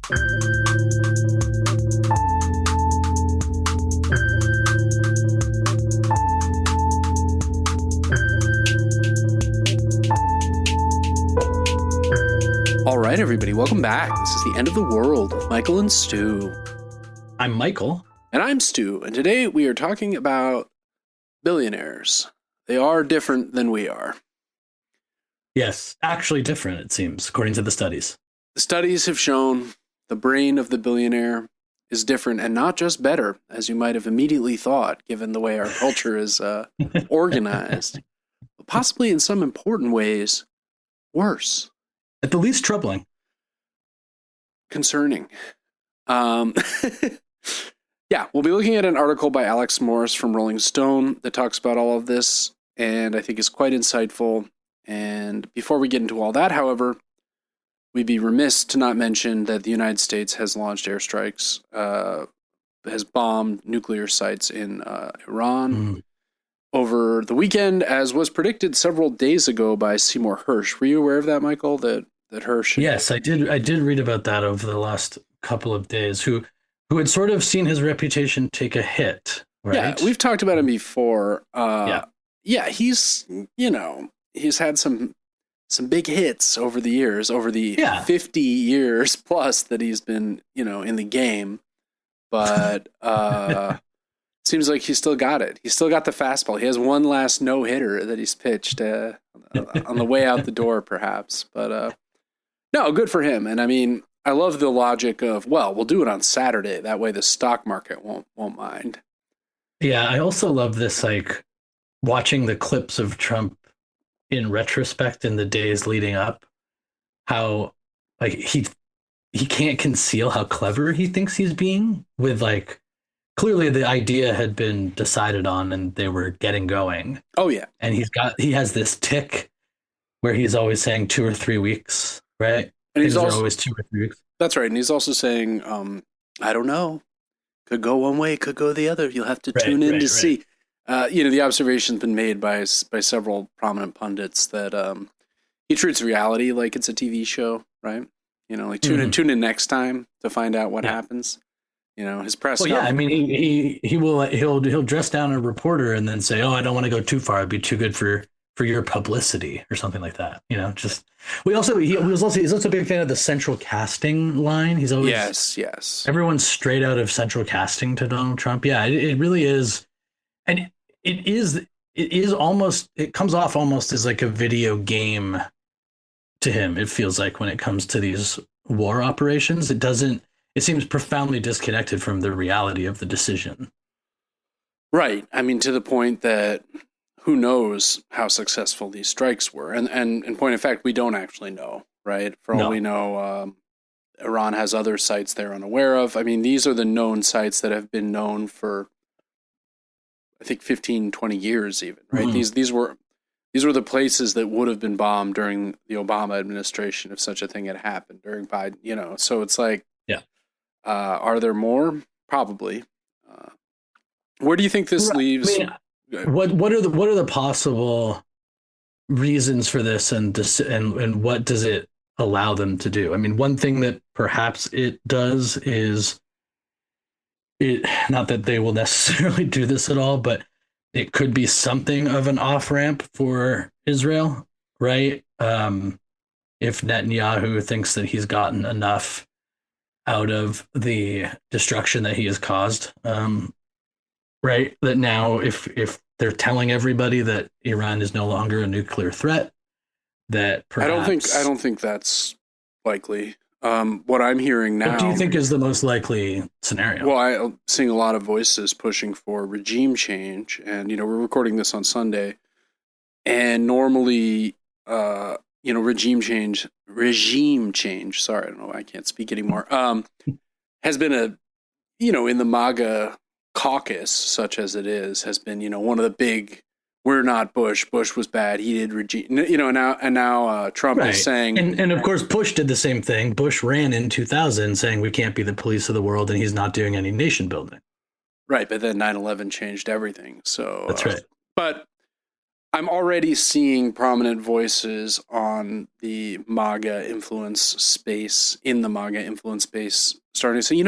All right, everybody, welcome back. This is The End of the World with Michael and Stu. I'm Michael. And I'm Stu, and today we are talking about billionaires. They are different than we are. Yes, actually different, it seems, according to the studies. The studies have shown the brain of the billionaire is different and not just better, as you might have immediately thought, given the way our culture is organized, but possibly in some important ways, worse. At the least troubling. Concerning. Yeah, we'll be looking at an article by Alex Morris from Rolling Stone that talks about all of this, and I think is quite insightful. And before we get into all that, however, we'd be remiss to not mention that the United States has launched airstrikes, has bombed nuclear sites in Iran over the weekend, as was predicted several days ago by Seymour Hersh. Were you aware of that, Michael? That Hersh? Yes, I did. I did read about that over the last couple of days. Who had sort of seen his reputation take a hit, right? Yeah, we've talked about him before. He's had some big hits over the years, over the 50 years plus that he's been, in the game. But seems like he's still got it. He's still got the fastball. He has one last no-hitter that he's pitched on the way out the door, perhaps. But no, good for him. And I mean, I love the logic of, well, we'll do it on Saturday. That way the stock market won't mind. Yeah, I also love this, like, watching the clips of Trump in retrospect in the days leading up, how, like, he can't conceal how clever he thinks he's being with, like, clearly the idea had been decided on and they were getting going. Oh yeah. And he has this tick where he's always saying 2 or 3 weeks, right? And he's always 2 or 3 weeks. That's right. And he's also saying, I don't know, could go one way, could go the other. You'll have to tune in to see. The observation's been made by several prominent pundits that he treats reality like it's a TV show, right? Tune in next time to find out what happens. His press. Well, yeah, I mean, he'll dress down a reporter and then say, "Oh, I don't want to go too far. It'd be too good for your publicity," or something like that. He's also a big fan of the central casting line. He's always yes. Everyone's straight out of central casting to Donald Trump. Yeah, it really is, and it is almost. It comes off almost as like a video game to him. It feels like when it comes to these war operations, it doesn't. It seems profoundly disconnected from the reality of the decision. Right. I mean, to the point that who knows how successful these strikes were. And in point of fact, we don't actually know, right? For all we know, Iran has other sites they're unaware of. I mean, these are the known sites that have been known for, I think, 15, 20 years even, right? Mm-hmm. These were the places that would have been bombed during the Obama administration if such a thing had happened during Biden, So it's like, are there more? Probably. Where do you think this leaves? I mean, what are the possible reasons for this, and what does it allow them to do? I mean, one thing that perhaps it does is not that they will necessarily do this at all, but it could be something of an off-ramp for Israel, right? If Netanyahu thinks that he's gotten enough out of the destruction that he has caused, right? That now, if they're telling everybody that Iran is no longer a nuclear threat, that perhaps I don't think that's likely. What I'm hearing now. What do you think is the most likely scenario? Well, I'm seeing a lot of voices pushing for regime change, and we're recording this on Sunday, and normally, regime change. Sorry, I don't know. I can't speak anymore. Has been in the MAGA caucus, such as it is, has been, one of the big. We're not Bush. Bush was bad. He did regime. And now Trump is saying, and of course Bush did the same thing. Bush ran in 2000 saying we can't be the police of the world, and he's not doing any nation building. Right, but then 9/11 changed everything. So that's right. But I'm already seeing prominent voices on the MAGA influence space, in the MAGA influence space, starting to say,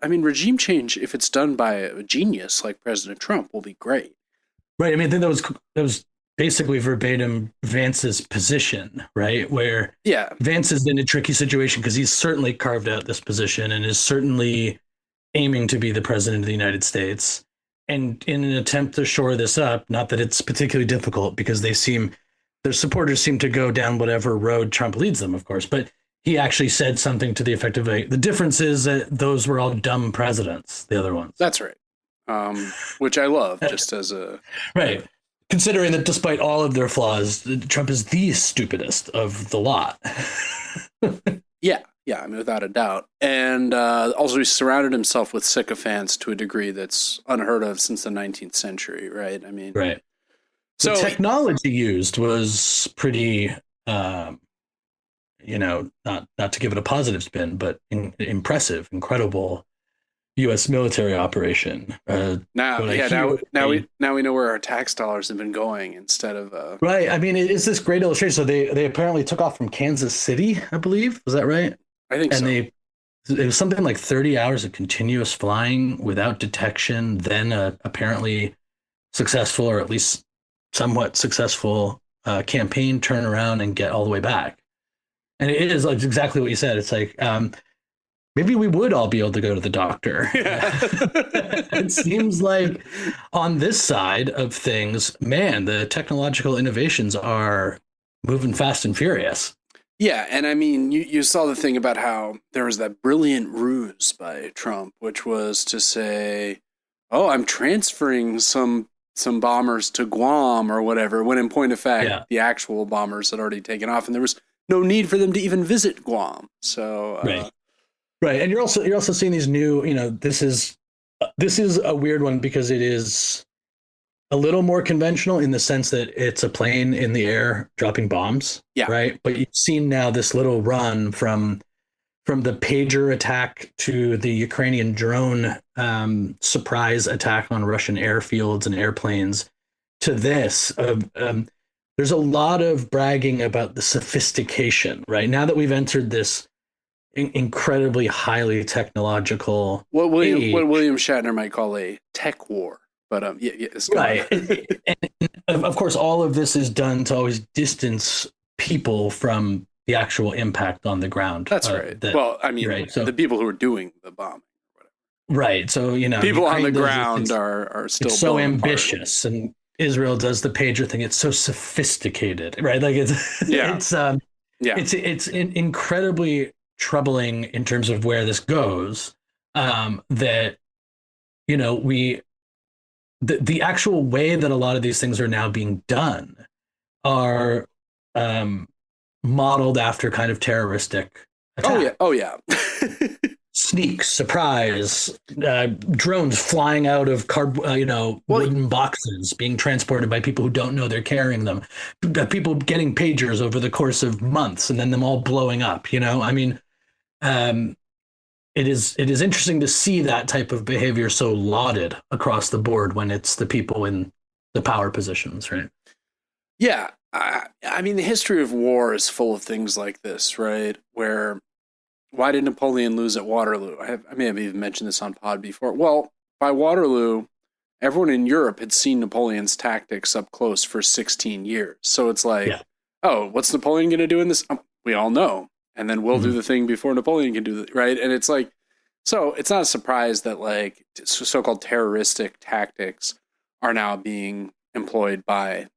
I mean, regime change, if it's done by a genius like President Trump, will be great. Right. I mean, I think that was basically verbatim Vance's position, right? Where Yeah. Vance is in a tricky situation because he's certainly carved out this position and is certainly aiming to be the president of the United States. And in an attempt to shore this up, not that it's particularly difficult because their supporters seem to go down whatever road Trump leads them, of course. But he actually said something to the effect of, the difference is that those were all dumb presidents, the other ones. That's right. Which I love, just as a... Right. Considering that despite all of their flaws, Trump is the stupidest of the lot. Yeah, I mean, without a doubt. And also he surrounded himself with sycophants to a degree that's unheard of since the 19th century, right? I mean... Right. So the technology used was pretty, not to give it a positive spin, but impressive, incredible U.S. military operation. Now we know where our tax dollars have been going instead of right. I mean, it's this great illustration. So they apparently took off from Kansas City, I believe. Was that right? I think so. And it was something like 30 hours of continuous flying without detection. Then apparently successful, or at least somewhat successful, campaign turnaround and get all the way back. And it is like exactly what you said. It's like, maybe we would all be able to go to the doctor. Yeah. It seems like on this side of things, man, the technological innovations are moving fast and furious. Yeah, and I mean, you saw the thing about how there was that brilliant ruse by Trump, which was to say, oh, I'm transferring some bombers to Guam or whatever, when in point of fact, the actual bombers had already taken off and there was no need for them to even visit Guam. So... Right, and you're also seeing these new, this is a weird one because it is a little more conventional in the sense that it's a plane in the air dropping bombs, right? But you've seen now this little run from the pager attack to the Ukrainian drone surprise attack on Russian airfields and airplanes to this. There's a lot of bragging about the sophistication, right? Now that we've entered this incredibly highly technological what William Shatner might call a tech war, but it's right. And of course, all of this is done to always distance people from the actual impact on the ground. That's right. Well, I mean, right, so, the people who are doing the bombing, right? So people on the ground are still so ambitious, apart. And Israel does the pager thing. It's so sophisticated, right? Like it's incredibly troubling in terms of where this goes, that the actual way that a lot of these things are now being done are modeled after kind of terroristic attacks. Oh yeah. Sneak, surprise, drones flying out of wooden boxes being transported by people who don't know they're carrying them, people getting pagers over the course of months and then them all blowing up. I mean, it is interesting to see that type of behavior so lauded across the board when it's the people in the power positions, right? Yeah. I mean, the history of war is full of things like this, right? Why did Napoleon lose at Waterloo? I may have even mentioned this on pod before. Well, by Waterloo, everyone in Europe had seen Napoleon's tactics up close for 16 years. So it's like, oh, what's Napoleon going to do in this? We all know. And then we'll do the thing before Napoleon can do it, right? And it's like, so it's not a surprise that like so-called terroristic tactics are now being employed by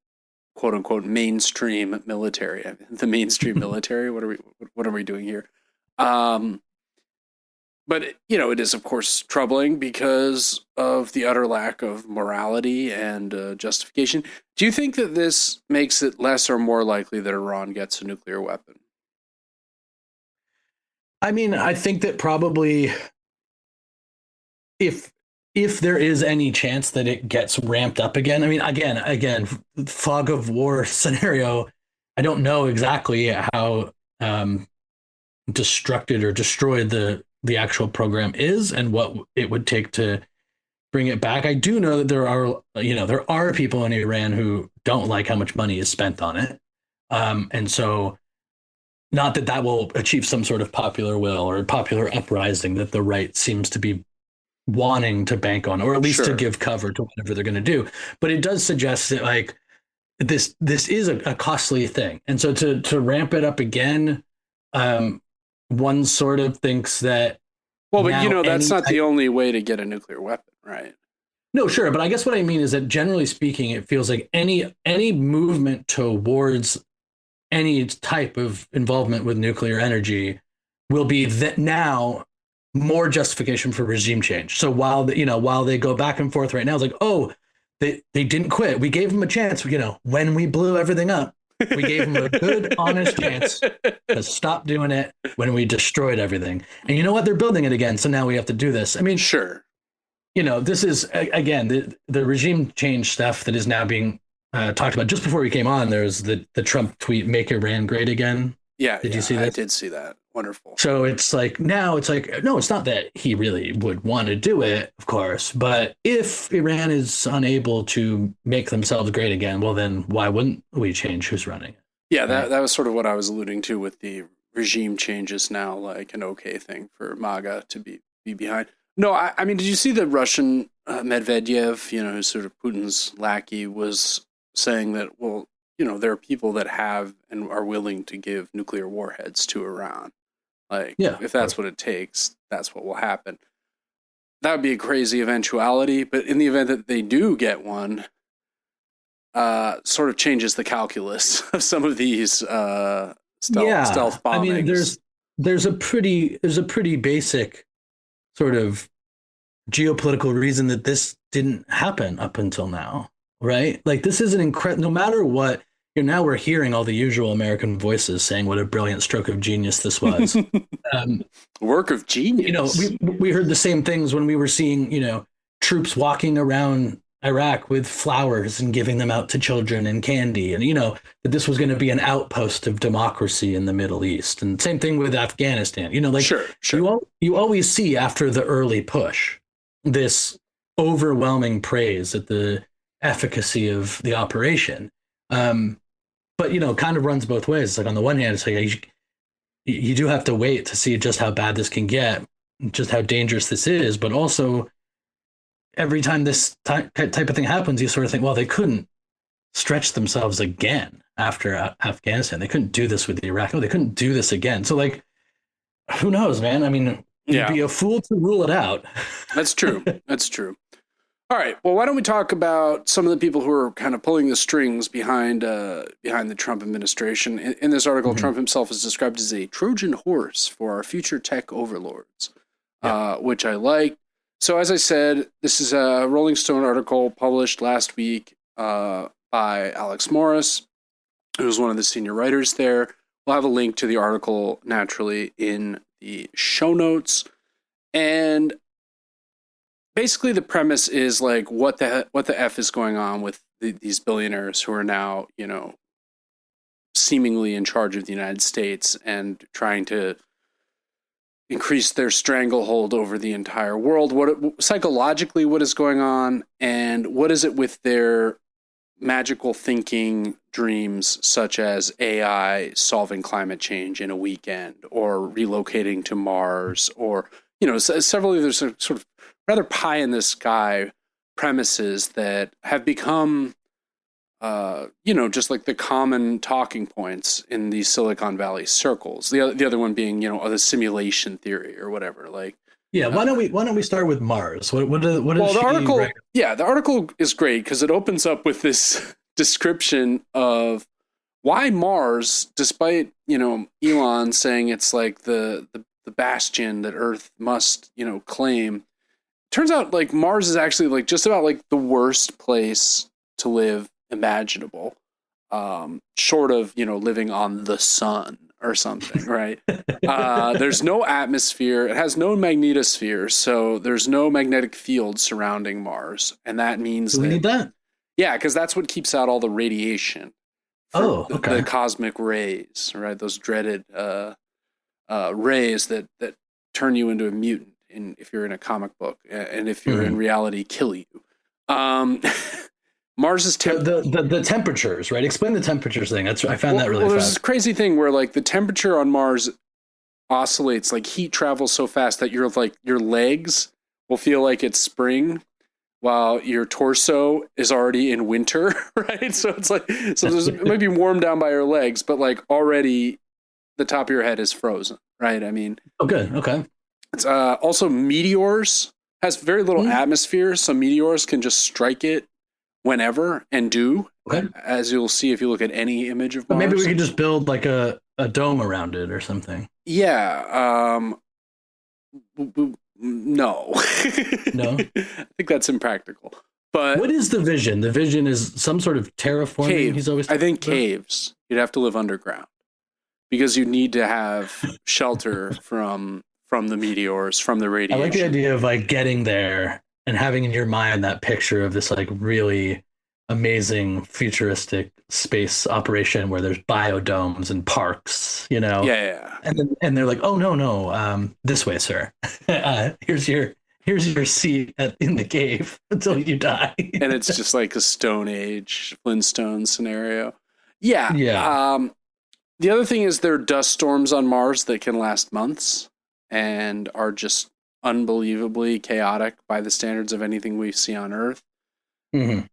quote unquote mainstream military. The mainstream military. What are we doing here? But it is of course troubling because of the utter lack of morality and justification. Do you think that this makes it less or more likely that Iran gets a nuclear weapon? I mean, I think that probably if there is any chance that it gets ramped up again, I mean, again, fog of war scenario, I don't know exactly how destructed or destroyed the actual program is and what it would take to bring it back. I do know that there are people in Iran who don't like how much money is spent on it. And so not that that will achieve some sort of popular will or popular uprising that the right seems to be wanting to bank on, or at least to give cover to whatever they're going to do. But it does suggest that like this is a costly thing. And so to ramp it up again, one sort of thinks that. Well, but that's not the only way to get a nuclear weapon, right? No, sure, but I guess what I mean is that generally speaking, it feels like any movement towards any type of involvement with nuclear energy will be that now more justification for regime change. So while they go back and forth right now, it's like, oh, they didn't quit. We gave them a chance. When we blew everything up, we gave them a good, honest chance to stop doing it when we destroyed everything. And you know what? They're building it again. So now we have to do this. I mean, sure. This is, again, the regime change stuff that is now being talked about. Just before we came on, there was the Trump tweet, "Make Iran great again." Yeah. Did you see that? I did see that. Wonderful. So it's like, now it's like, no, it's not that he really would want to do it, of course. But if Iran is unable to make themselves great again, well, then why wouldn't we change who's running it? Yeah, that was sort of what I was alluding to with the regime changes now, like an okay thing for MAGA to be behind. No, I mean, did you see the Russian Medvedev, who's sort of Putin's lackey, was saying that, well, there are people that have and are willing to give nuclear warheads to Iran. Like, if that's what it takes, that's what will happen. That would be a crazy eventuality, but in the event that they do get one, sort of changes the calculus of some of these stealth bombings. I mean, there's a pretty basic sort of geopolitical reason that this didn't happen up until now, right? Like, this is an incredible, no matter what, now we're hearing all the usual American voices saying what a brilliant stroke of genius this was. Work of genius. We heard the same things when we were seeing, troops walking around Iraq with flowers and giving them out to children and candy, and that this was going to be an outpost of democracy in the Middle East. And same thing with Afghanistan. Sure. You always see after the early push this overwhelming praise at the efficacy of the operation. But kind of runs both ways. It's like, on the one hand, it's like you do have to wait to see just how bad this can get, just how dangerous this is, but also every time this type of thing happens, you sort of think, well, they couldn't stretch themselves again after Afghanistan. They couldn't do this with Iraq. Oh, they couldn't do this again. So, like, who knows, man? I mean, you'd be a fool to rule it out. That's true. That's true. All right. Well, why don't we talk about some of the people who are kind of pulling the strings behind the Trump administration? In this article, Trump himself is described as a Trojan horse for our future tech overlords, which I like. So, as I said, this is a Rolling Stone article published last week by Alex Morris, who's one of the senior writers there. We'll have a link to the article naturally in the show notes. And basically, the premise is like, what the F is going on with these billionaires who are now, seemingly in charge of the United States and trying to increase their stranglehold over the entire world. Psychologically, what is going on, and what is it with their magical thinking dreams, such as AI solving climate change in a weekend, or relocating to Mars, or several of those sort of rather pie in the sky premises that have become, just like the common talking points in these Silicon Valley circles. The other one being, the simulation theory or whatever. Like, why don't we start with Mars? What is the article? Yeah, the article is great because it opens up with this description of why Mars, despite Elon saying it's like the bastion that Earth must claim. Turns out like Mars is actually like just about like the worst place to live imaginable, short of living on the sun or something, right? There's no atmosphere, it has no magnetosphere, so there's no magnetic field surrounding Mars, and that means we need that. Yeah, because that's what keeps out all the radiation. The cosmic rays, right? Those dreaded rays that turn you into a mutant if you're in a comic book, and if you're in reality, kill you. Mars's the temperatures, right? Explain the temperatures thing. I found that really fast. There's this crazy thing where like the temperature on Mars oscillates, like heat travels so fast that your legs will feel like it's spring while your torso is already in winter, right? So it's like, it might be warm down by your legs, but like already the top of your head is frozen, right? I mean, okay. It's also meteors has very little atmosphere, so meteors can just strike it whenever and do, as you'll see if you look at any image of Mars. Maybe we could just build like a dome around it or something. Yeah. No. No? I think that's impractical. But what is the vision? The vision is some sort of terraforming. Cave. He's always I think caves. You'd have to live underground because you need to have shelter from the meteors, from the radiation. I like the idea of like getting there and having in your mind that picture of this like really amazing futuristic space operation where there's biodomes and parks, you know? Yeah. And they're like, oh no, this way, sir. Here's your seat in the cave until you die. And it's just like a Stone Age Flintstone scenario. Yeah. The other thing is there are dust storms on Mars that can last months and are just unbelievably chaotic by the standards of anything we see on Earth. Mm-hmm.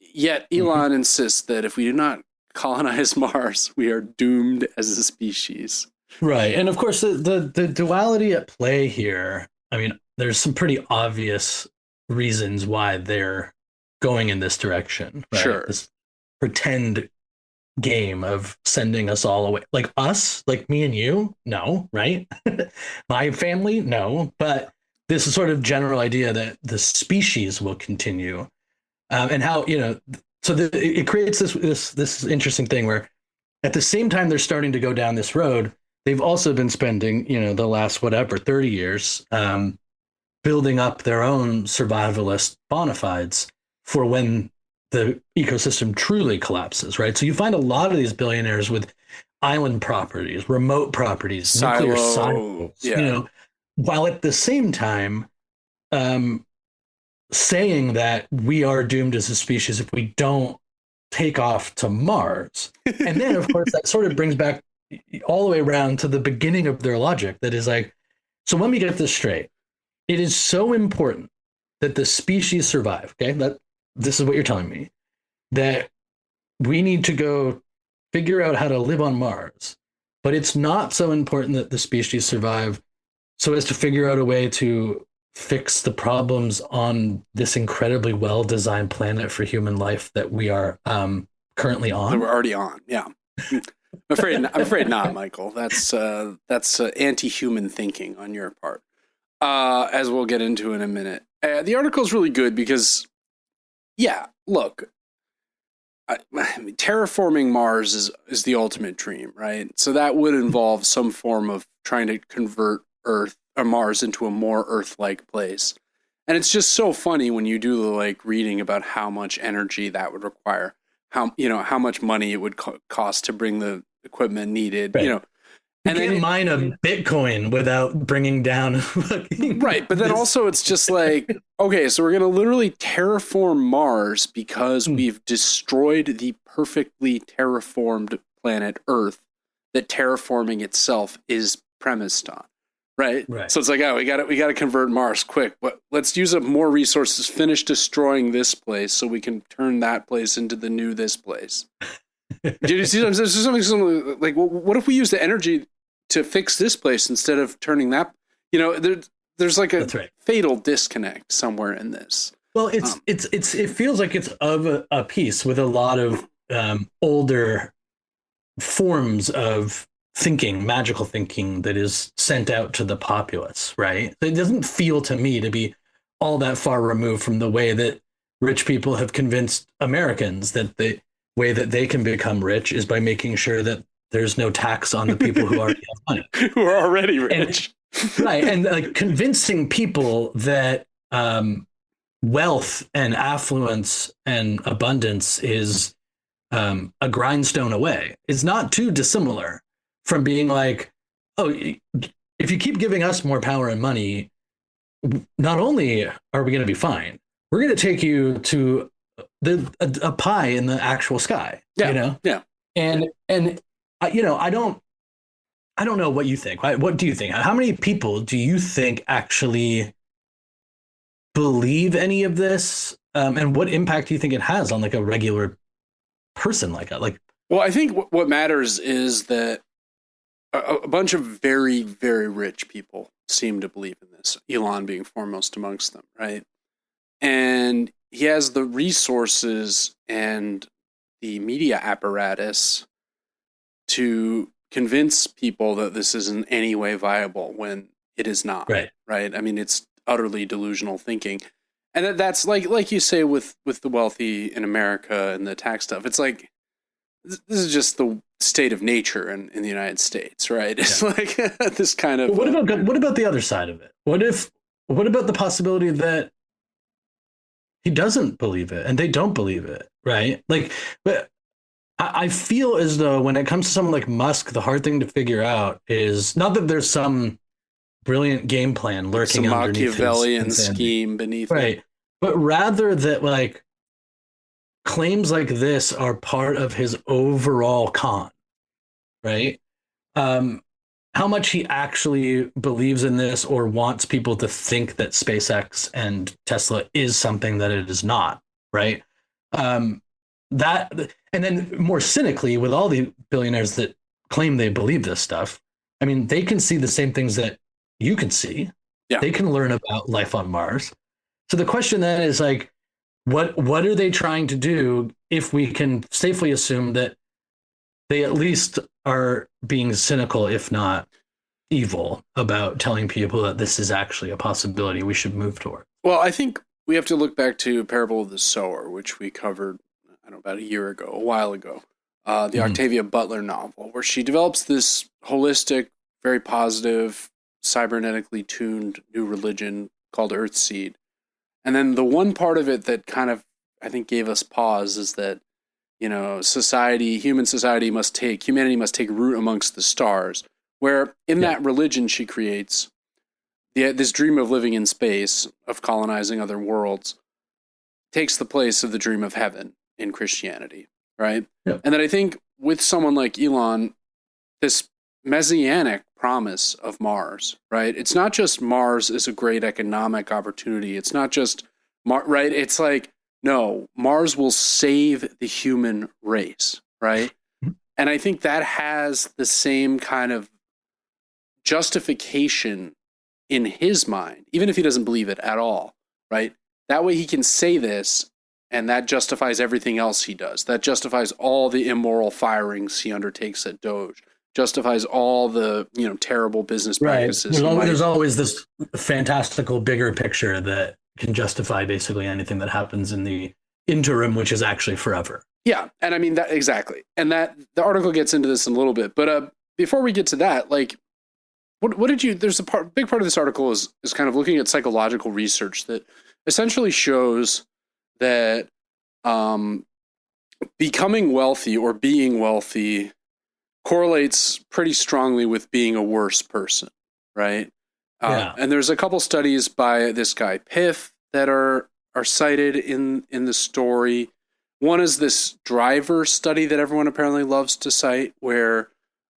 Yet Elon insists that if we do not colonize Mars, we are doomed as a species. Right. And of course, the duality at play here, I mean, there's some pretty obvious reasons why they're going in this direction. Right? Sure. This pretend game of sending us all away. Like us, like me and you, no, right? My family, no. But this sort of general idea that the species will continue. And how, you know, so it creates this interesting thing where at the same time they're starting to go down this road, they've also been spending, you know, the last 30 years building up their own survivalist bona fides for when the ecosystem truly collapses, right? So you find a lot of these billionaires with island properties, remote properties, nuclear silos, you know, while at the same time saying that we are doomed as a species if we don't take off to Mars. And then, of course, that sort of brings back all the way around to the beginning of their logic that is like, so let me get this straight. It is so important that the species survive, okay? This is what you're telling me, that we need to go figure out how to live on Mars. But it's not so important that the species survive so as to figure out a way to fix the problems on this incredibly well-designed planet for human life that we are currently on. That we're already on, yeah. I'm afraid not, Michael. That's anti-human thinking on your part, as we'll get into in a minute. The article is really good because, yeah, look, terraforming Mars is the ultimate dream, right? So that would involve some form of trying to convert Earth or Mars into a more Earth-like place. And it's just so funny when you do the like reading about how much energy that would require, how much money it would cost to bring the equipment needed, right. You know. And you can't mine a Bitcoin without bringing down right, but then also it's just like, okay, so we're going to literally terraform Mars because we've destroyed the perfectly terraformed planet Earth that terraforming itself is premised on. Right. So it's like, oh, we got to convert Mars quick. But let's use up more resources, finish destroying this place so we can turn that place into the new this place. Did you see something like, well, what if we use the energy to fix this place instead of turning that? You know, there's like a fatal disconnect somewhere in this. Well, it feels like it's of a piece with a lot of older forms of thinking, magical thinking that is sent out to the populace, right? It doesn't feel to me to be all that far removed from the way that rich people have convinced Americans that the way that they can become rich is by making sure that there's no tax on the people who already have money. Who are already rich. And like convincing people that wealth and affluence and abundance is a grindstone away. It's not too dissimilar from being like, oh, if you keep giving us more power and money, not only are we going to be fine, we're going to take you to a pie in the actual sky, you Yeah, know? yeah. And you know, I don't know what you think. What do you think? How many people do you think actually believe any of this? And what impact do you think it has on like a regular person like that? Like, Well, I think what matters is that a bunch of very, very rich people seem to believe in this, Elon being foremost amongst them, right? And he has the resources and the media apparatus to convince people that this is in any way viable when it is not, right. right? I mean, it's utterly delusional thinking. And that's like you say with the wealthy in America and the tax stuff. It's like this is just the state of nature in the United States, right? It's like this kind of. What about the other side of it? What about the possibility that he doesn't believe it and they don't believe it, right? Like, but I feel as though when it comes to someone like Musk, the hard thing to figure out is not that there's some brilliant game plan lurking some underneath Machiavellian scheme beneath right? it. But rather that like claims like this are part of his overall con, right? Um, how much he actually believes in this or wants people to think that SpaceX and Tesla is something that it is not, right? Um, that and then more cynically, with all the billionaires that claim they believe this stuff, I mean, they can see the same things that you can see. Yeah. They can learn about life on Mars. So the question then is like, what are they trying to do if we can safely assume that they at least are being cynical, if not evil, about telling people that this is actually a possibility we should move toward? Well, I think we have to look back to Parable of the Sower, which we covered, I don't know, about a year ago, a while ago, the Octavia Butler novel, where she develops this holistic, very positive, cybernetically tuned new religion called Earthseed. And then the one part of it that kind of, I think, gave us pause is that, you know, humanity must take root amongst the stars, where in that religion she creates this dream of living in space, of colonizing other worlds, takes the place of the dream of heaven in Christianity, right? Yeah. And then I think with someone like Elon, this messianic promise of Mars, right? It's not just Mars is a great economic opportunity. It's not just right? It's like, no, Mars will save the human race, right? And I think that has the same kind of justification in his mind, even if he doesn't believe it at all, right? That way he can say this, and that justifies everything else he does. That justifies all the immoral firings he undertakes at Doge, justifies all the, you know, terrible business practices. There's always this fantastical bigger picture that can justify basically anything that happens in the interim, which is actually forever. Yeah, and I mean that exactly. And that the article gets into this in a little bit, but before we get to that, like, what did you? There's big part of this article is kind of looking at psychological research that essentially shows that becoming wealthy or being wealthy correlates pretty strongly with being a worse person, right? And there's a couple studies by this guy Piff that are cited in the story. One is this driver study that everyone apparently loves to cite, where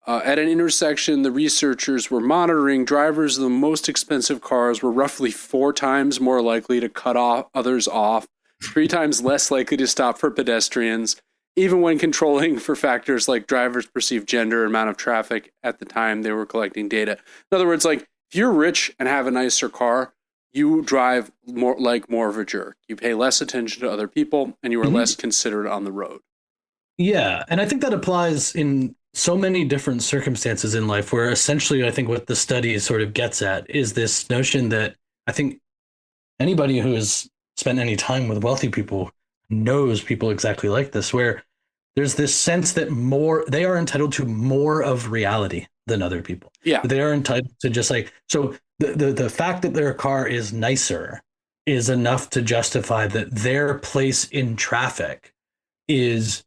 at an intersection, the researchers were monitoring drivers of the most expensive cars were roughly 4 times more likely to cut others off, 3 times less likely to stop for pedestrians, even when controlling for factors like drivers' perceived gender and amount of traffic at the time they were collecting data. In other words, like, if you're rich and have a nicer car, you drive more of a jerk. You pay less attention to other people, and you are less considerate on the road. Yeah, and I think that applies in so many different circumstances in life, where essentially I think what the study sort of gets at is this notion that I think anybody who has spent any time with wealthy people knows people exactly like this, where there's this sense that they are entitled to more of reality than other people. Yeah. They are entitled to just like, so the fact that their car is nicer is enough to justify that their place in traffic is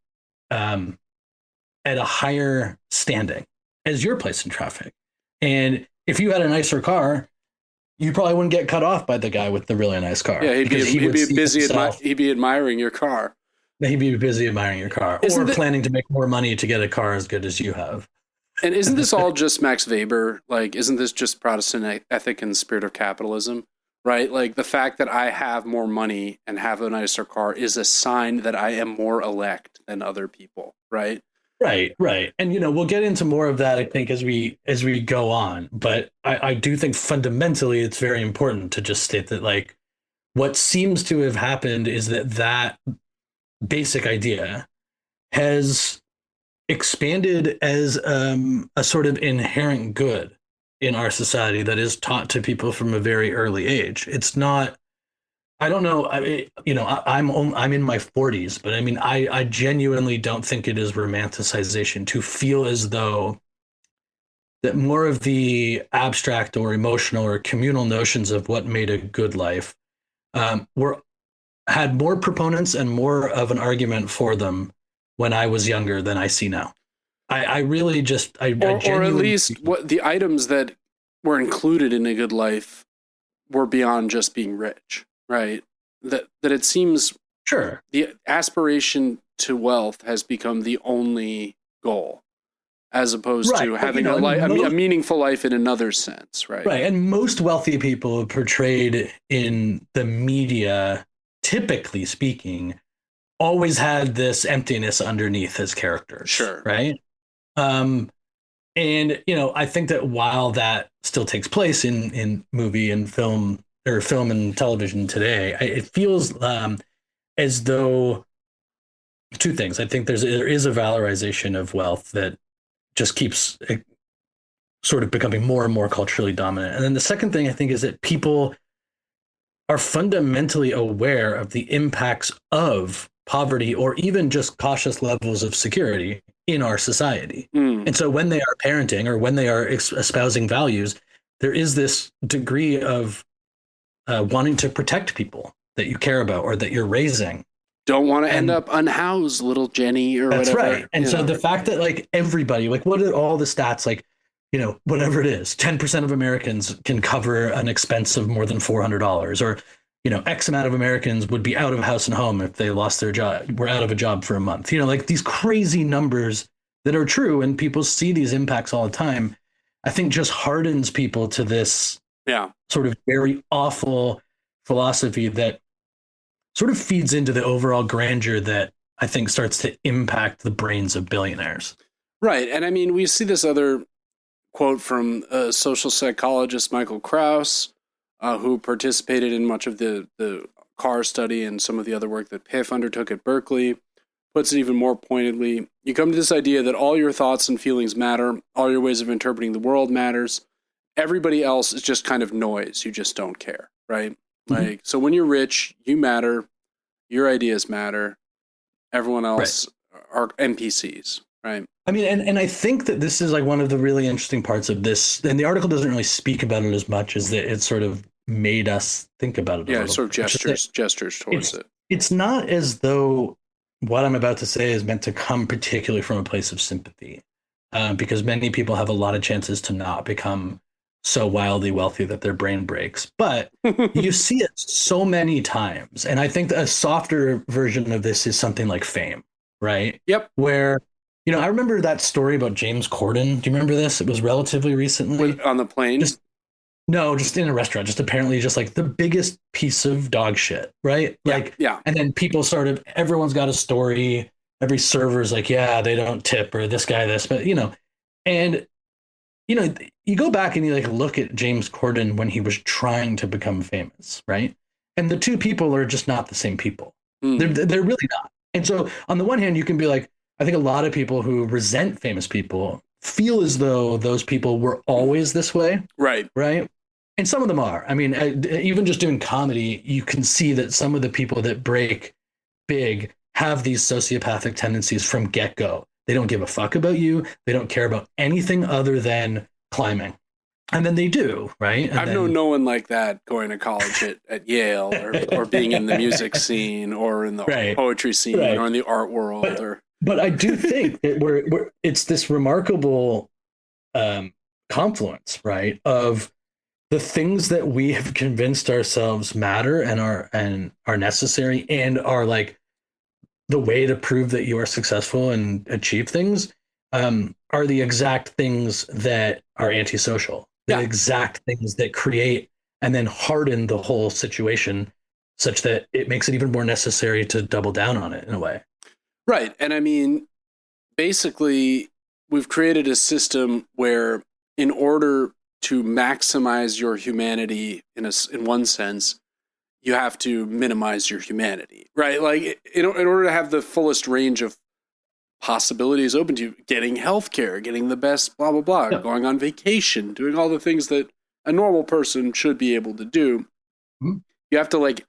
at a higher standing as your place in traffic. And if you had a nicer car, you probably wouldn't get cut off by the guy with the really nice car. Yeah, he'd be admiring your car. He'd be busy admiring your car, or planning to make more money to get a car as good as you have. And isn't this all just Max Weber? Like, isn't this just Protestant ethic and spirit of capitalism? Right? Like, the fact that I have more money and have a nicer car is a sign that I am more elect than other people, right? Right. And, we'll get into more of that, I think, as we go on. But I do think fundamentally it's very important to just state that, like, what seems to have happened is that basic idea has expanded as a sort of inherent good in our society that is taught to people from a very early age. It's not, I don't know, I'm in my 40s, but I mean, I genuinely don't think it is romanticization to feel as though that more of the abstract or emotional or communal notions of what made a good life had more proponents and more of an argument for them when I was younger than I see now. I really just, or at least what the items that were included in a good life were beyond just being rich, right? That it seems sure the aspiration to wealth has become the only goal, as opposed to having a meaningful life in another sense, right? Right, and most wealthy people portrayed in the media, typically speaking, always had this emptiness underneath his characters. Sure. Right. And, I think that while that still takes place in movie and film and television today, it feels as though two things. I think there is a valorization of wealth that just keeps sort of becoming more and more culturally dominant. And then the second thing I think is that people are fundamentally aware of the impacts of poverty or even just cautious levels of security in our society. And so when they are parenting or when they are espousing values, there is this degree of wanting to protect people that you care about or that you're raising. Don't want to end up unhoused, little Jenny, or that's whatever. Right. And so the fact that, like, everybody, like, what are all the stats, like, whatever it is, 10% of Americans can cover an expense of more than $400, or X amount of Americans would be out of house and home if they lost their job, were out of a job for a month. Like these crazy numbers that are true, and people see these impacts all the time. I think just hardens people to this sort of very awful philosophy that sort of feeds into the overall grandeur that I think starts to impact the brains of billionaires. Right. And I mean, we see this other quote from social psychologist Michael Krauss, who participated in much of the car study and some of the other work that Piff undertook at Berkeley, puts it even more pointedly. You come to this idea that all your thoughts and feelings matter, all your ways of interpreting the world matters. Everybody else is just kind of noise. You just don't care, right? Like, so when you're rich, you matter, your ideas matter, everyone else are NPCs, right? I mean, and I think that this is like one of the really interesting parts of this, and the article doesn't really speak about it as much as that it sort of made us think about it. Yeah, sort of gestures towards it. It's not as though what I'm about to say is meant to come particularly from a place of sympathy, because many people have a lot of chances to not become so wildly wealthy that their brain breaks. But you see it so many times. And I think a softer version of this is something like Fame, right? Yep. Where, I remember that story about James Corden. Do you remember this? It was relatively recently. On the plane? Just in a restaurant. Just apparently just like the biggest piece of dog shit, right? Yeah. And then people everyone's got a story. Every server's like, yeah, they don't tip, or this guy, this, but, and, you go back and you like look at James Corden when he was trying to become famous, right? And the two people are just not the same people. They're really not. And so on the one hand, you can be like, I think a lot of people who resent famous people feel as though those people were always this way. Right. Right. And some of them are. I mean, even just doing comedy, you can see that some of the people that break big have these sociopathic tendencies from get-go. They don't give a fuck about you. They don't care about anything other than climbing. And then they do, right? And I've known no one like that going to college at Yale or being in the music scene or in the poetry scene or in the art world. But I do think that it's this remarkable confluence, right, of the things that we have convinced ourselves matter and are necessary and are like the way to prove that you are successful and achieve things, are the exact things that are antisocial, the exact things that create and then harden the whole situation such that it makes it even more necessary to double down on it in a way. Right. And I mean, basically, we've created a system where in order to maximize your humanity in one sense, you have to minimize your humanity, right? Like in order to have the fullest range of possibilities open to you, getting healthcare, getting the best blah, blah, blah, going on vacation, doing all the things that a normal person should be able to do. Mm-hmm. You have to like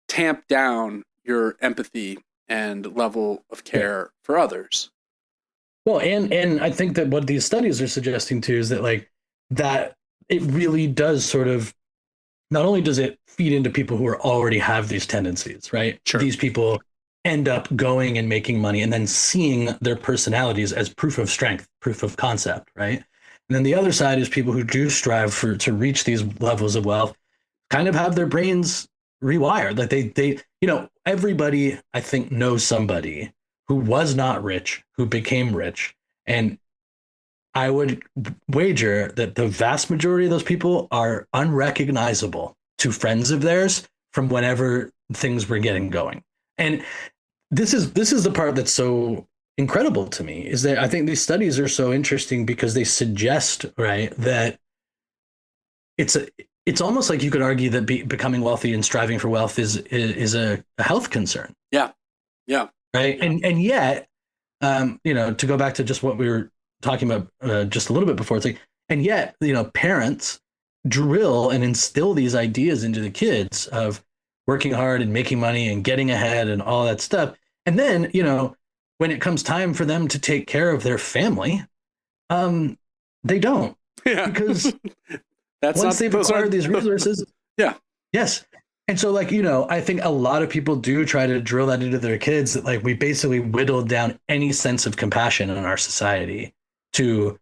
tamp down your empathy and level of care for others. Well, and I think that what these studies are suggesting too is that like that it really does sort of, not only does it feed into people who already have these tendencies, right? Sure. These people end up going and making money and then seeing their personalities as proof of strength, proof of concept, right? And then the other side is people who do strive to reach these levels of wealth, kind of have their brains rewired. Like they, everybody I think knows somebody who was not rich, who became rich. And I would wager that the vast majority of those people are unrecognizable to friends of theirs from whenever things were getting going. And this is the part that's so incredible to me, is that I think these studies are so interesting because they suggest, right, that it's almost like you could argue that becoming wealthy and striving for wealth is a health concern. Yeah. Yeah. Right. And yet, to go back to just what we were talking about just a little bit before, it's like, and yet, parents drill and instill these ideas into the kids of working hard and making money and getting ahead and all that stuff. And then, when it comes time for them to take care of their family, they don't. Yeah. Because That's once they've acquired these resources. Yeah. Yes. And so, like, I think a lot of people do try to drill that into their kids, that like we basically whittled down any sense of compassion in our society to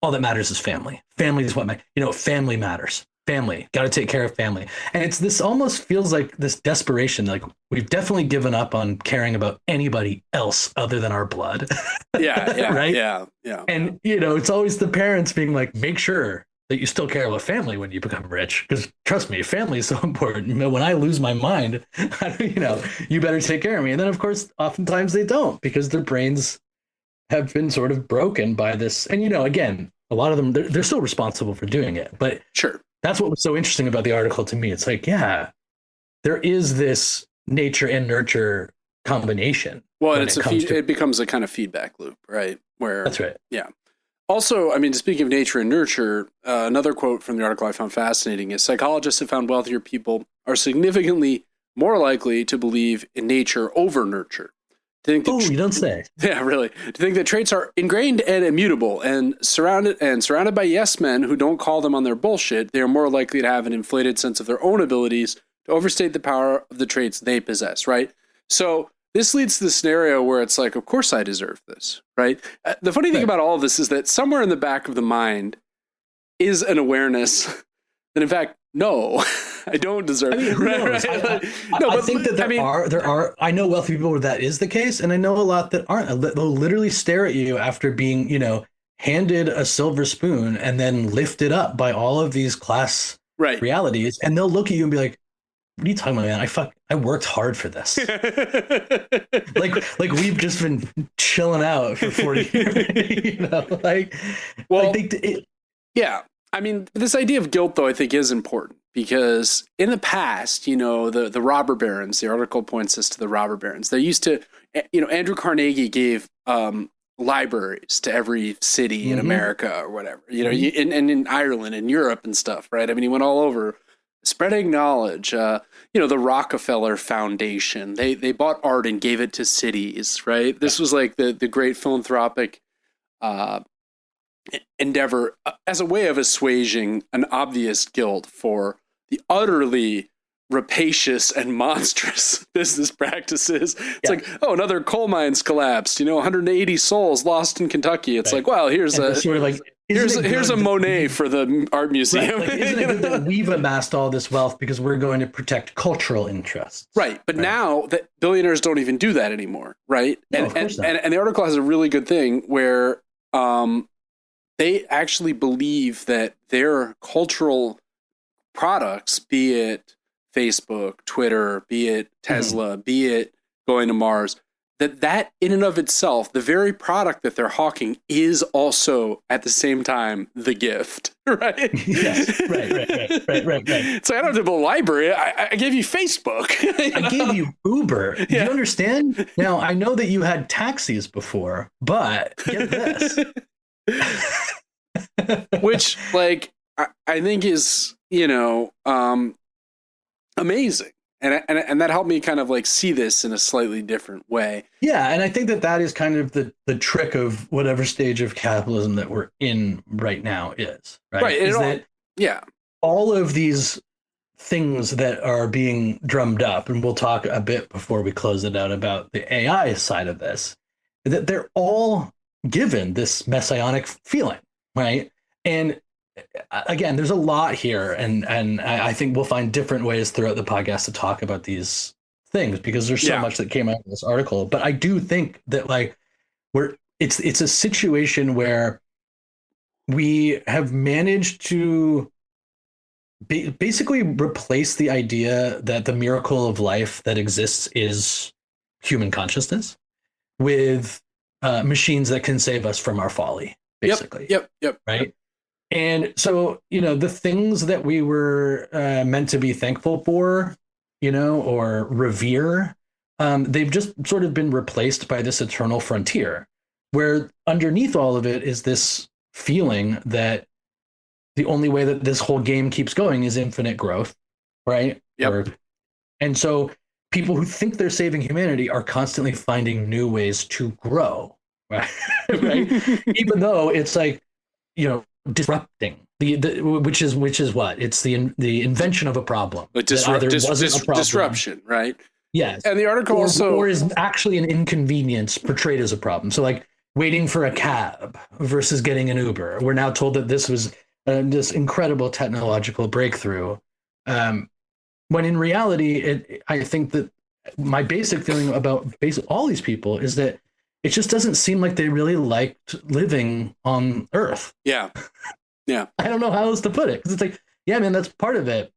all that matters is family. Family is what family matters. Family, got to take care of family. And this almost feels like this desperation. Like we've definitely given up on caring about anybody else other than our blood. Yeah. Right. Yeah. And, it's always the parents being like, make sure that you still care about family when you become rich. Because trust me, family is so important. When I lose my mind, you better take care of me. And then, of course, oftentimes they don't, because their brains have been sort of broken by this. And, again, a lot of them, they're still responsible for doing it. But sure, that's what was so interesting about the article to me. It's like, yeah, there is this nature and nurture combination. Well, it becomes a kind of feedback loop, right? Where that's right. Yeah. Also, I mean, speaking of nature and nurture, another quote from the article I found fascinating is psychologists have found wealthier people are significantly more likely to believe in nature over nurture. You don't say. Yeah, really. To think that traits are ingrained and immutable and surrounded by yes men who don't call them on their bullshit, they are more likely to have an inflated sense of their own abilities to overstate the power of the traits they possess, right? So this leads to the scenario where it's like, of course I deserve this, right? The funny thing about all of this is that somewhere in the back of the mind is an awareness that, in fact, no, I don't deserve it. Right? I think that there are. I know wealthy people where that is the case, and I know a lot that aren't. They'll literally stare at you after being, handed a silver spoon and then lifted up by all of these class realities, and they'll look at you and be like, "What are you talking about, man? I worked hard for this. like we've just been chilling out for 40 years." Yeah. I mean, this idea of guilt, though, I think is important because in the past, the robber barons, the article points us to the robber barons. They used to, Andrew Carnegie gave libraries to every city in America or whatever, and in Ireland and Europe and stuff, right? I mean, he went all over spreading knowledge. The Rockefeller Foundation, they bought art and gave it to cities, right? This was like the great philanthropic endeavor as a way of assuaging an obvious guilt for the utterly rapacious and monstrous business practices. It's like, another coal mine's collapsed, 180 souls lost in Kentucky. It's like, well, here's sort of like here's a Monet for the art museum. Right. Like, isn't it good that we've amassed all this wealth because we're going to protect cultural interests? Right. But now that billionaires don't even do that anymore, right? No, and, of course not. And the article has a really good thing where they actually believe that their cultural products, be it Facebook, Twitter, be it Tesla, be it going to Mars, that in and of itself, the very product that they're hawking is also at the same time the gift, right? Yes, right. So I don't have a library. I gave you Facebook. I gave you Uber. Do you understand? Now, I know that you had taxis before, but get this. Which, like, I think is, amazing. And that helped me kind of like see this in a slightly different way. Yeah, and I think that is kind of the trick of whatever stage of capitalism that we're in right now is. Right. Yeah. All of these things that are being drummed up, and we'll talk a bit before we close it out about the AI side of this, that they're all given this messianic feeling, right? And again, there's a lot here, and I think we'll find different ways throughout the podcast to talk about these things because there's so much that came out of this article. But I do think that like it's a situation where we have managed to basically replace the idea that the miracle of life that exists is human consciousness with machines that can save us from our folly, basically. Yep. Right. And so, the things that we were meant to be thankful for, or revere, they've just sort of been replaced by this eternal frontier, where underneath all of it is this feeling that the only way that this whole game keeps going is infinite growth, right? Yep. And so people who think they're saving humanity are constantly finding new ways to grow, right? Even though it's like, disrupting which is what it's the invention of a problem, but disruption, right? Yes. And the article or is actually an inconvenience portrayed as a problem. So like waiting for a cab versus getting an Uber, we're now told that this was this incredible technological breakthrough, when in reality I think that my basic feeling about all these people is that it just doesn't seem like they really liked living on Earth. Yeah. I don't know how else to put it. Because it's like, yeah, man, that's part of it.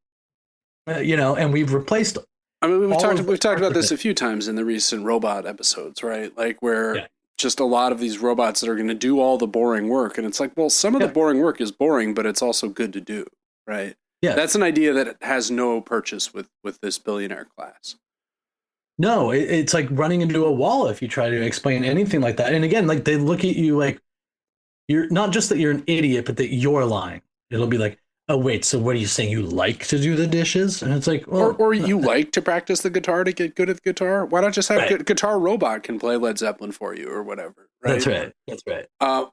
And we've replaced. I mean, we've talked about this a few times in the recent robot episodes, right? Like where just a lot of these robots that are going to do all the boring work. And it's like, well, some of the boring work is boring, but it's also good to do, right? Yeah. That's an idea that has no purchase with this billionaire class. No, it's like running into a wall if you try to explain anything like that. And again, like they look at you like you're not just that you're an idiot, but that you're lying. It'll be like, oh, wait, so what are you saying? You like to do the dishes? And it's like, well, or you like to practice the guitar to get good at the guitar? Why not just have Guitar Robot can play Led Zeppelin for you or whatever? Right? That's right.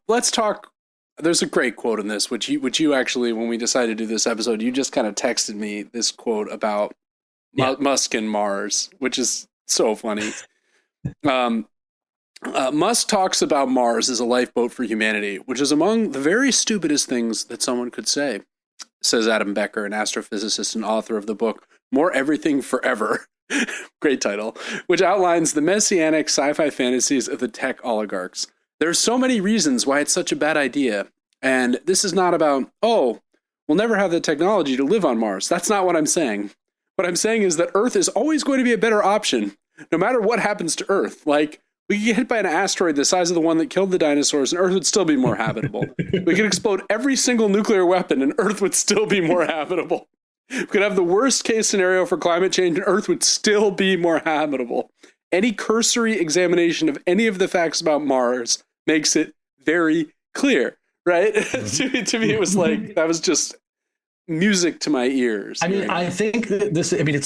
Let's talk. There's a great quote in this, which you actually, when we decided to do this episode, you just kind of texted me this quote about Musk and Mars, which is so funny. Musk talks about Mars as a lifeboat for humanity, which is among the very stupidest things that someone could say, says Adam Becker, an astrophysicist and author of the book More Everything Forever. Great title, which outlines the messianic sci-fi fantasies of the tech oligarchs. There are so many reasons why it's such a bad idea. And this is not about, we'll never have the technology to live on Mars. That's not what I'm saying. What I'm saying is that Earth is always going to be a better option, no matter what happens to Earth. Like, we could get hit by an asteroid the size of the one that killed the dinosaurs, and Earth would still be more habitable. We could explode every single nuclear weapon, and Earth would still be more habitable. We could have the worst case scenario for climate change, and Earth would still be more habitable. Any cursory examination of any of the facts about Mars makes it very clear, right? To me, it was like, that was just music to my ears. I mean, I think that this, I mean,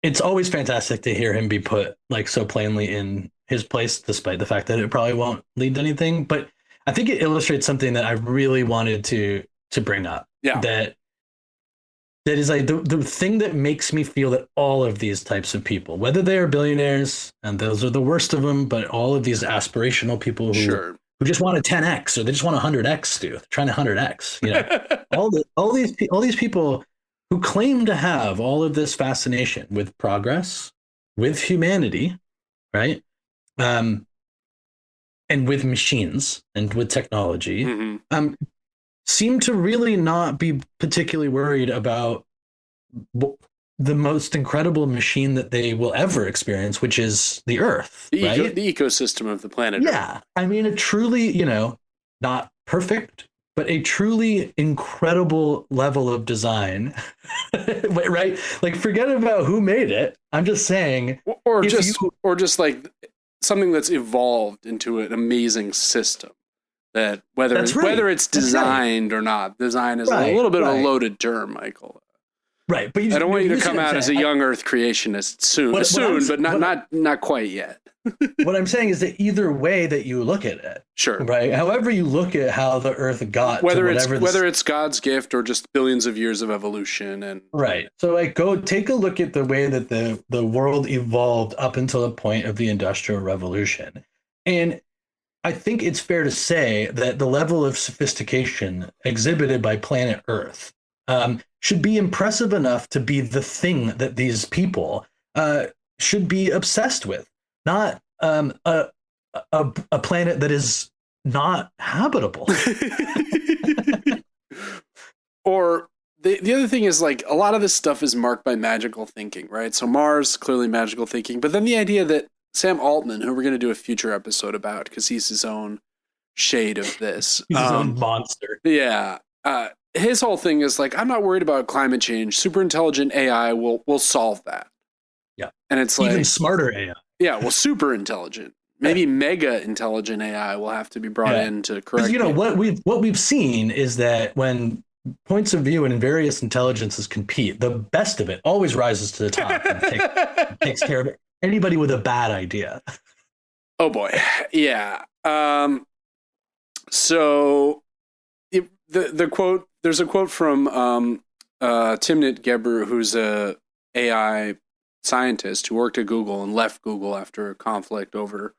it's always fantastic to hear him be put like so plainly in his place, despite the fact that it probably won't lead to anything. But I think it illustrates something that I really wanted to bring up. Yeah. That is like the thing that makes me feel that all of these types of people, whether they are billionaires, and those are the worst of them, but all of these aspirational people who who just want a 10x, or they just want a 100x, dude. They're trying to 100x. You know, all these people who claim to have all of this fascination with progress, with humanity, right? And with machines and with technology, seem to really not be particularly worried about the most incredible machine that they will ever experience, which is the Earth, the right? The ecosystem of the planet. Yeah, I mean, a truly, not perfect, but a truly incredible level of design, right? Like, forget about who made it. I'm just saying, or just like something that's evolved into an amazing system. That whether it's designed or not, design is a little bit of a loaded term, Michael. Right, but I don't want you to come out as a young Earth creationist soon, but not quite yet. What I'm saying is that either way that you look at it, sure, right? However you look at how the Earth got whether it's God's gift or just billions of years of evolution, and right. So like, go take a look at the way that the world evolved up until the point of the Industrial Revolution, and I think it's fair to say that the level of sophistication exhibited by planet Earth should be impressive enough to be the thing that these people should be obsessed with, not a planet that is not habitable. Or the other thing is, like, a lot of this stuff is marked by magical thinking, right? So Mars, clearly magical thinking, but then the idea that Sam Altman, who we're going to do a future episode about because he's his own shade of this. He's his own monster. Yeah. His whole thing is like, I'm not worried about climate change. Super intelligent AI will solve that. Yeah. And it's like even smarter AI. Yeah, well, super intelligent. Maybe mega intelligent AI will have to be brought in to correct. What we've seen is that when points of view and various intelligences compete, the best of it always rises to the top and takes care of anybody with a bad idea. Oh boy, yeah. So the quote. There's a quote from Timnit Gebru, who's a AI scientist who worked at Google and left Google after a conflict over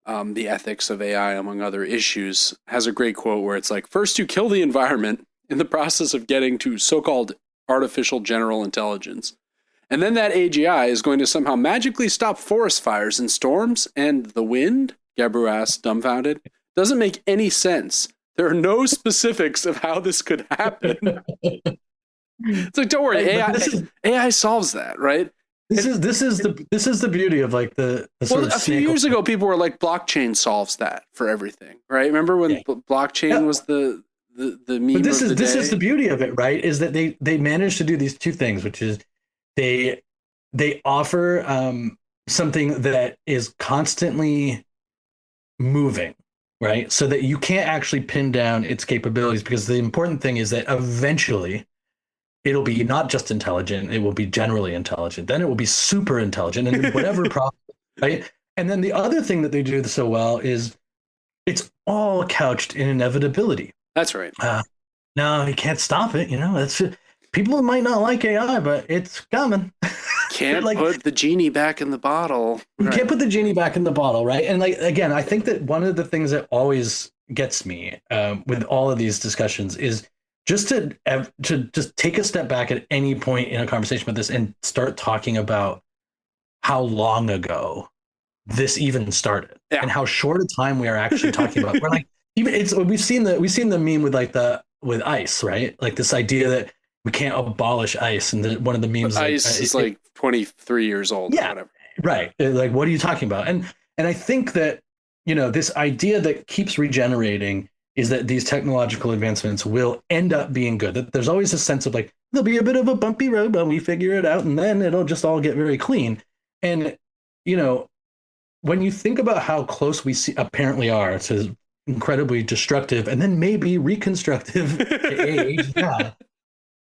the ethics of AI, among other issues. Has a great quote where it's like, first you kill the environment in the process of getting to so-called artificial general intelligence. And then that AGI is going to somehow magically stop forest fires and storms and the wind? Gebru asked, dumbfounded. Doesn't make any sense. There are no specifics of how this could happen. It's like, don't worry, AI solves that, right? This is the beauty of like the sort of a few years ago, people were like, blockchain solves that for everything, right? Remember when blockchain was the meme? But this is the beauty of it, right? Is that they managed to do these two things, which is they offer something that is constantly moving, right? So that you can't actually pin down its capabilities, because the important thing is that eventually it'll be not just intelligent, it will be generally intelligent. Then it will be super intelligent and whatever problem, right? And then the other thing that they do so well is it's all couched in inevitability. That's right. No, you can't stop it. It's people might not like AI, but it's coming. Can't put the genie back in the bottle. You can't put the genie back in the bottle, right? And like, again, I think that one of the things that always gets me with all of these discussions is just to just take a step back at any point in a conversation about this and start talking about how long ago this even started and how short a time we are actually talking about. We're like, even we've seen the meme with ice, right? Like this idea that we can't abolish ice, and one of the memes ice is like 23 years old. Yeah, or whatever. Right. Like, what are you talking about? And I think that this idea that keeps regenerating is that these technological advancements will end up being good. That there's always a sense of like, there'll be a bit of a bumpy road, but we figure it out, and then it'll just all get very clean. And when you think about how close we apparently are to incredibly destructive and then maybe reconstructive age,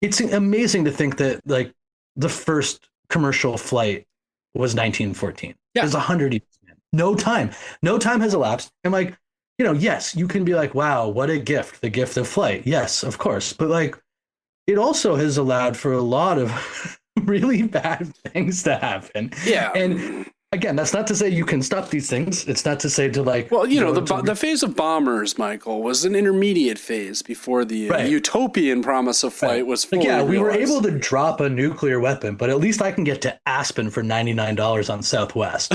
it's amazing to think that like the first commercial flight was 1914. It was 100 years. No time has elapsed. And like, yes, you can be like, wow, what a gift, the gift of flight. Yes, of course. But like, it also has allowed for a lot of really bad things to happen. Yeah. And again, that's not to say you can stop these things. It's not to say to like. Well, the phase of bombers, Michael, was an intermediate phase before the utopian promise of flight was fully realized. We were able to drop a nuclear weapon, but at least I can get to Aspen for $99 on Southwest.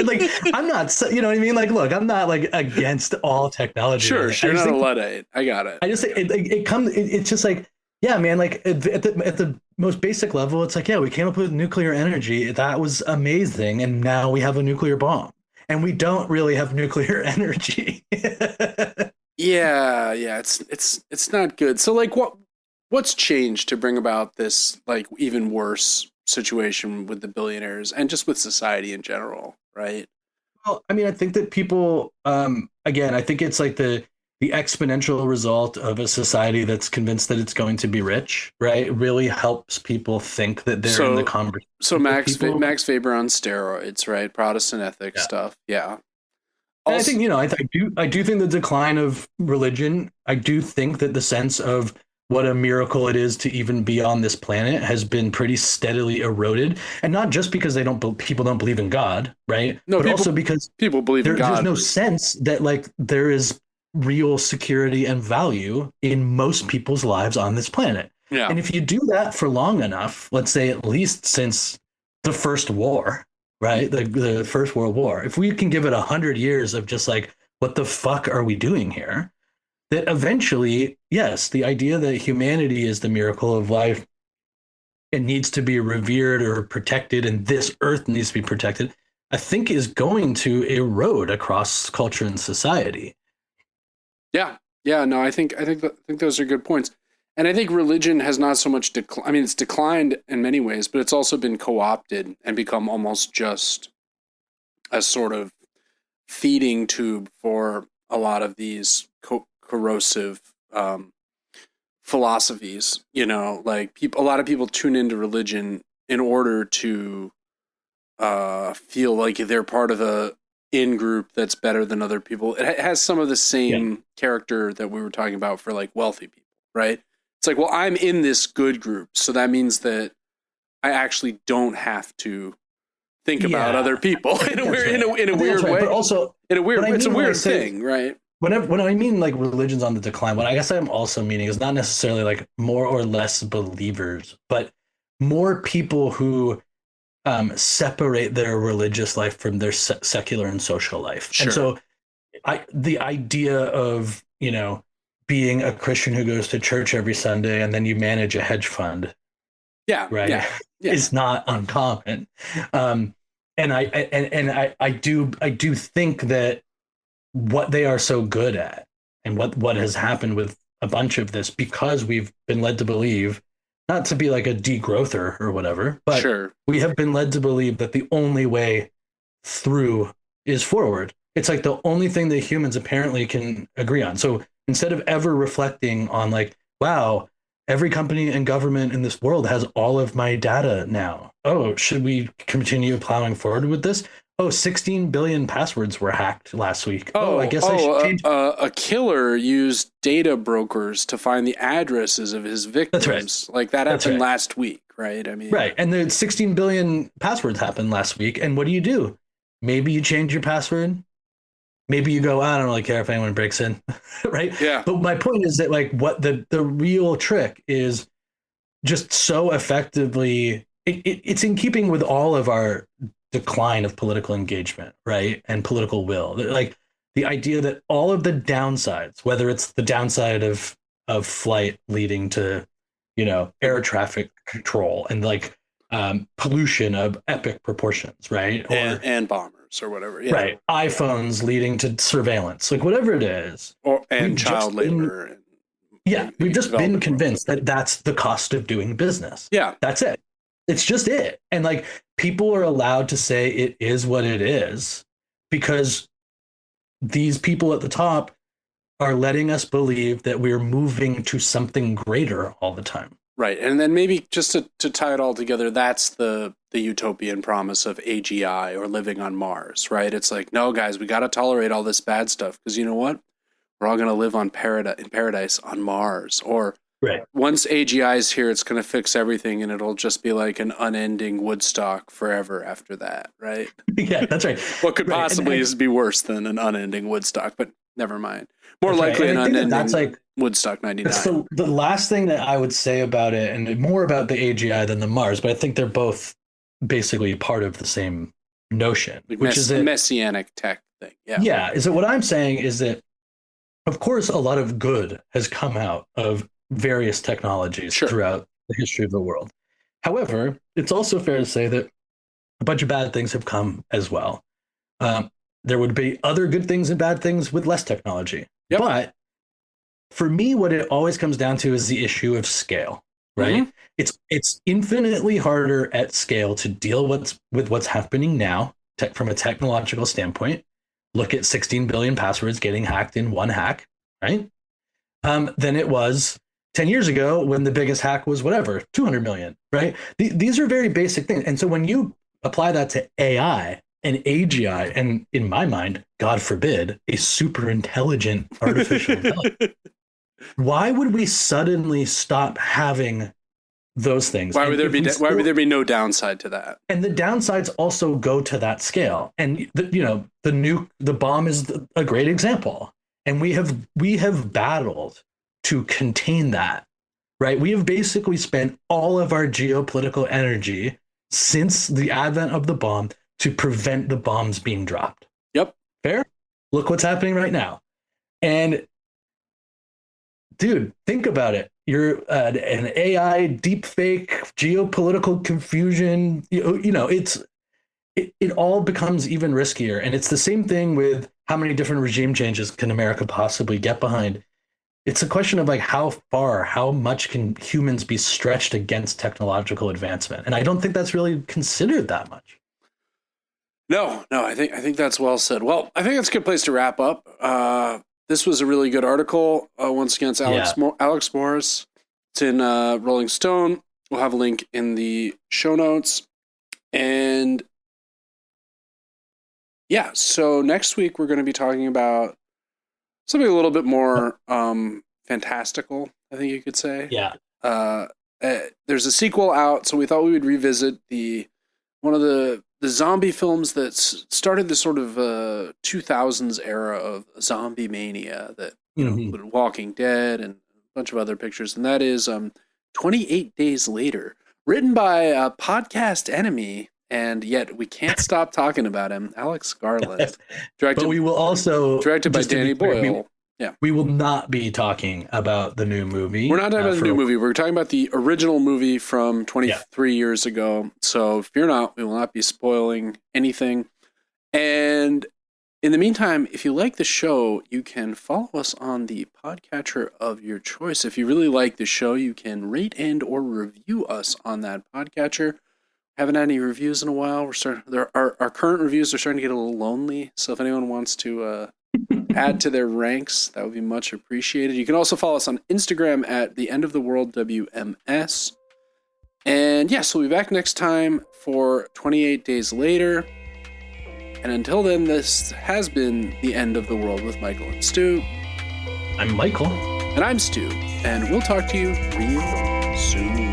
Like I'm not, you know what I mean? Like, look, I'm not like against all technology. Sure, you're not a Luddite. I got it. I just think it's just like, yeah, man, like at the most basic level, it's like, yeah, we came up with nuclear energy. That was amazing. And now we have a nuclear bomb and we don't really have nuclear energy. Yeah. It's not good. So like what's changed to bring about this like even worse situation with the billionaires and just with society in general, right? Well, I mean, I think that people, again, I think it's like the exponential result of a society that's convinced that it's going to be rich, right? It really helps people think that they're in the conversation. So Max Weber on steroids, right? Protestant ethics stuff. Yeah. Also, I think, I do think the decline of religion, I do think that the sense of what a miracle it is to even be on this planet has been pretty steadily eroded, and not just because people don't believe in God, right? No, but also because people believe in God. There's no sense that like there is real security and value in most people's lives on this planet. Yeah. And if you do that for long enough, let's say at least since the first war, right? The First World War, if we can give it 100 years of just like, what the fuck are we doing here? That eventually, yes, the idea that humanity is the miracle of life and needs to be revered or protected, and this earth needs to be protected, I think is going to erode across culture and society. Yeah. No, I think those are good points, and I think religion has not so much I mean, it's declined in many ways, but it's also been co-opted and become almost just a sort of feeding tube for a lot of these corrosive philosophies. Like a lot of people tune into religion in order to feel like they're part of a in-group that's better than other people. It has some of the same character that we were talking about for like wealthy people, right? It's like, well, I'm in this good group, so that means that I actually don't have to think about other people in a weird way. But also, it's a weird thing, right? When I mean like religion's on the decline, what I guess I'm also meaning is not necessarily like more or less believers, but more people who separate their religious life from their secular and social life. Sure. And so the idea of, being a Christian who goes to church every Sunday and then you manage a hedge fund. Yeah. Right. Yeah. Is not uncommon. And I do think that what they are so good at and what has happened with a bunch of this, because we've been led to believe, not to be like a degrowther or whatever, but we have been led to believe that the only way through is forward. It's like the only thing that humans apparently can agree on. So instead of ever reflecting on like, wow, every company and government in this world has all of my data now. Oh, should we continue plowing forward with this? Oh, 16 billion passwords were hacked last week. I guess I should change. A killer used data brokers to find the addresses of his victims. That's right. Like that happened last week, right? I mean, right. And the 16 billion passwords happened last week. And what do? Maybe you change your password. Maybe you go, I don't really care if anyone breaks in, right? Yeah. But my point is that like what the real trick is just so effectively, it's in keeping with all of our decline of political engagement, right? And political will. Like the idea that all of the downsides, whether it's the downside of flight leading to, air traffic control and like pollution of epic proportions, right? And bombers or whatever. Yeah. Right. iPhones leading to surveillance, like whatever it is. And child labor. We've just been convinced that that's the cost of doing business. Yeah. That's it. It's just it. And like people are allowed to say it is what it is because these people at the top are letting us believe that we're moving to something greater all the time. Right. And then maybe just to tie it all together, that's the utopian promise of AGI or living on Mars, right? It's like, no, guys, we got to tolerate all this bad stuff because you know what? We're all going to live in paradise on Mars. Or Right. Once AGI is here, it's going to fix everything, and it'll just be like an unending Woodstock forever after that, right? Yeah, that's right. What could possibly be worse than an unending Woodstock? But never mind. More likely an unending that's like Woodstock 99. So the last thing that I would say about it, and more about the AGI than the Mars, but I think they're both basically part of the same notion, like which is a messianic tech thing. Yeah. Yeah. Is that what I'm saying is that, of course, a lot of good has come out of various technologies throughout the history of the world. However, it's also fair to say that a bunch of bad things have come as well. There would be other good things and bad things with less technology. Yep. But for me, what it always comes down to is the issue of scale, right? Mm-hmm. It's infinitely harder at scale to deal with what's happening now from a technological standpoint. Look at 16 billion passwords getting hacked in one hack, right? Than it was 10 years ago when the biggest hack was 200 million, right? These are very basic things. And so when you apply that to AI and AGI, and in my mind, God forbid, a super intelligent artificial intelligence, why would we suddenly stop having those things? Why would there be no downside to that? And the downsides also go to that scale. And the bomb is a great example. And we have battled to contain that, right? We have basically spent all of our geopolitical energy since the advent of the bomb to prevent the bombs being dropped. Yep. Fair? Look what's happening right now. And dude, think about it. You're an AI deepfake, geopolitical confusion. It all becomes even riskier. And it's the same thing with how many different regime changes can America possibly get behind. It's a question of like how much can humans be stretched against technological advancement? And I don't think that's really considered that much. No, I think that's well said. Well, I think that's a good place to wrap up. This was a really good article. Once again, it's Alex Morris. It's in Rolling Stone. We'll have a link in the show notes. And yeah, so next week we're going to be talking about something a little bit more fantastical, I think you could say. Yeah. There's a sequel out, so we thought we would revisit one of the zombie films that started the sort of 2000s era of zombie mania that included Walking Dead and a bunch of other pictures, and that is 28 Days Later, written by a podcast enemy, and yet we can't stop talking about him, Alex Garland. But we will also directed by Danny Boyle. We will not be talking about the new movie. We're not talking about the new movie. We're talking about the original movie from 23 years ago. So fear not, we will not be spoiling anything. And in the meantime, if you like the show, you can follow us on the podcatcher of your choice. If you really like the show, you can rate and or review us on that podcatcher. Haven't had any reviews in a while. Our current reviews are starting to get a little lonely. So if anyone wants to add to their ranks, that would be much appreciated. You can also follow us on Instagram at the End of the World WMS. And yes, we'll be back next time for 28 Days Later. And until then, this has been the End of the World with Michael and Stu. I'm Michael. And I'm Stu. And we'll talk to you real soon.